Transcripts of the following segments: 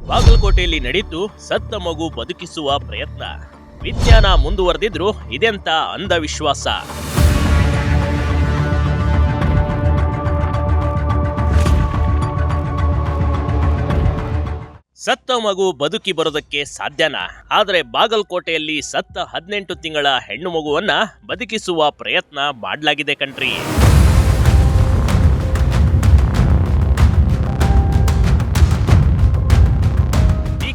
ಬಾಗಲಕೋಟೆಯಲ್ಲಿ ನಡೀತು ಸತ್ತ ಮಗು ಬದುಕಿಸುವ ಪ್ರಯತ್ನ. ವಿಜ್ಞಾನ ಮುಂದುವರೆದಿದ್ರು ಇದೆಂತ ಅಂಧವಿಶ್ವಾಸ. ಸತ್ತ ಮಗು ಬದುಕಿ ಬರೋದಕ್ಕೆ ಸಾಧ್ಯನಾ? ಆದರೆ ಬಾಗಲಕೋಟೆಯಲ್ಲಿ ಸತ್ತ 18 ತಿಂಗಳ ಹೆಣ್ಣು ಮಗುವನ್ನ ಬದುಕಿಸುವ ಪ್ರಯತ್ನ ಮಾಡಲಾಗಿದೆ ಕಣ್ರಿ.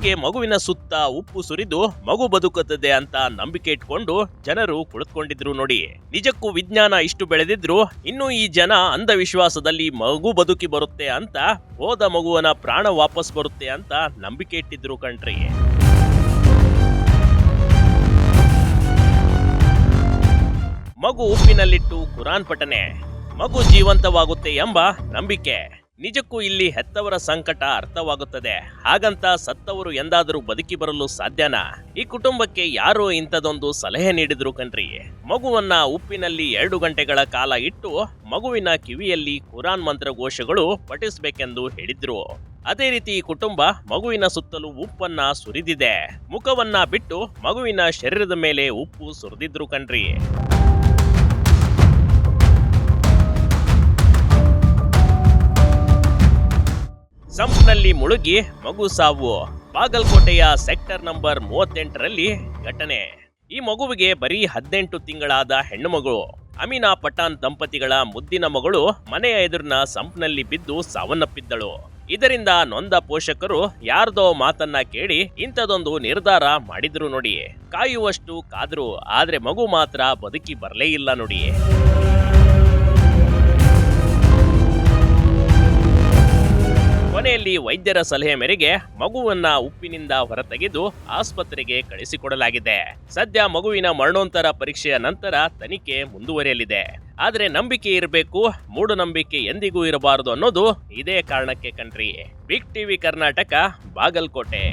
ಹೀಗೆ ಮಗುವಿನ ಸುತ್ತ ಉಪ್ಪು ಸುರಿದು ಮಗು ಬದುಕುತ್ತದೆ ಅಂತ ನಂಬಿಕೆ ಇಟ್ಕೊಂಡು ಜನರು ಕುಳಿತುಕೊಂಡಿದ್ರು ನೋಡಿ. ನಿಜಕ್ಕೂ ವಿಜ್ಞಾನ ಇಷ್ಟು ಬೆಳೆದಿದ್ರು ಇನ್ನು ಈ ಜನ ಅಂಧವಿಶ್ವಾಸದಲ್ಲಿ ಮಗು ಬದುಕಿ ಬರುತ್ತೆ ಅಂತ, ಹೋದ ಮಗುವನ ಪ್ರಾಣ ವಾಪಸ್ ಬರುತ್ತೆ ಅಂತ ನಂಬಿಕೆ ಇಟ್ಟಿದ್ರು ಕಣ್ರಿ. ಮಗು ಉಪ್ಪಿನಲ್ಲಿಟ್ಟು ಕುರಾನ್ ಪಠನೆ, ಮಗು ಜೀವಂತವಾಗುತ್ತೆ ಎಂಬ ನಂಬಿಕೆ. ನಿಜಕ್ಕೂ ಇಲ್ಲಿ ಹೆತ್ತವರ ಸಂಕಟ ಅರ್ಥವಾಗುತ್ತದೆ. ಹಾಗಂತ ಸತ್ತವರು ಎಂದಾದರೂ ಬದುಕಿ ಬರಲು ಸಾಧ್ಯನಾ? ಈ ಕುಟುಂಬಕ್ಕೆ ಯಾರೋ ಇಂಥದೊಂದು ಸಲಹೆ ನೀಡಿದ್ರು ಕಣ್ರಿ. ಮಗುವನ್ನ ಉಪ್ಪಿನಲ್ಲಿ 2 ಗಂಟೆಗಳ ಕಾಲ ಇಟ್ಟು ಮಗುವಿನ ಕಿವಿಯಲ್ಲಿ ಕುರಾನ್ ಮಂತ್ರಘೋಷಗಳು ಪಠಿಸಬೇಕೆಂದು ಹೇಳಿದ್ರು. ಅದೇ ರೀತಿ ಈ ಕುಟುಂಬ ಮಗುವಿನ ಸುತ್ತಲೂ ಉಪ್ಪನ್ನ ಸುರಿದಿದೆ. ಮುಖವನ್ನ ಬಿಟ್ಟು ಮಗುವಿನ ಶರೀರದ ಮೇಲೆ ಉಪ್ಪು ಸುರಿದಿದ್ರು ಕಣ್ರಿ. ಸಂಪ್ನಲ್ಲಿ ಮುಳುಗಿ ಮಗು ಸಾವು. ಬಾಗಲಕೋಟೆಯ ಸೆಕ್ಟರ್ ನಂಬರ್ 38ರಲ್ಲಿ ಘಟನೆ. ಈ ಮಗುವಿಗೆ ಬರೀ 18 ತಿಂಗಳಾದ ಹೆಣ್ಣು ಮಗಳು. ಅಮೀನಾ ಪಠಾಣ್ ದಂಪತಿಗಳ ಮುದ್ದಿನ ಮಗಳು ಮನೆಯ ಎದುರಿನ ಸಂಪ್ನಲ್ಲಿ ಬಿದ್ದು ಸಾವನ್ನಪ್ಪಿದ್ದಳು. ಇದರಿಂದ ನೊಂದ ಪೋಷಕರು ಯಾರ್ದೋ ಮಾತನ್ನ ಕೇಳಿ ಇಂಥದೊಂದು ನಿರ್ಧಾರ ಮಾಡಿದ್ರು ನೋಡಿ. ಕಾಯುವಷ್ಟು ಕಾದ್ರು, ಆದ್ರೆ ಮಗು ಮಾತ್ರ ಬದುಕಿ ಬರಲೇ ಇಲ್ಲ ನೋಡಿ. ಕೊನೆಯಲ್ಲಿ ವೈದ್ಯರ ಸಲಹೆ ಮೇರೆಗೆ ಮಗುವನ್ನ ಉಪ್ಪಿನಿಂದ ಹೊರತೆಗೆದು ಆಸ್ಪತ್ರೆಗೆ ಕಳಿಸಿಕೊಡಲಾಗಿದೆ. ಸದ್ಯ ಮಗುವಿನ ಮರಣೋತ್ತರ ಪರೀಕ್ಷೆಯ ನಂತರ ತನಿಖೆ ಮುಂದುವರಿಯಲಿದೆ. ಆದ್ರೆ ನಂಬಿಕೆ ಇರಬೇಕು, ಮೂಢನಂಬಿಕೆ ಎಂದಿಗೂ ಇರಬಾರದು ಅನ್ನೋದು ಇದೇ ಕಾರಣಕ್ಕೆ ಕಣ್ರಿ. Big TV Karnataka, Bagalkote.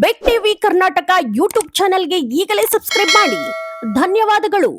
Big TV Karnataka YouTube ಚಾನೆಲ್ಗೆ ಈಗಲೇ ಸಬ್ಸ್ಕ್ರೈಬ್ ಮಾಡಿ. ಧನ್ಯವಾದಗಳು.